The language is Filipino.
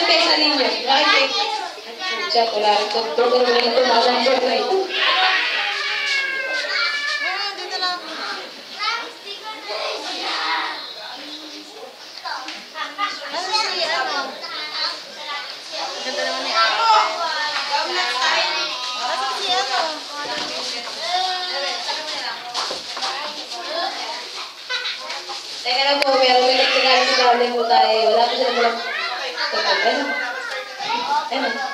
ang pesa ninyo? Bakit? Siya, wala rin. Tulog na ito. Malang joke na ito. Ganda naman ni Ate. Asan si ano? Teka lang po, meron may nagsagali sa galing po tayo. Wala po sila walang... Ano? Ano?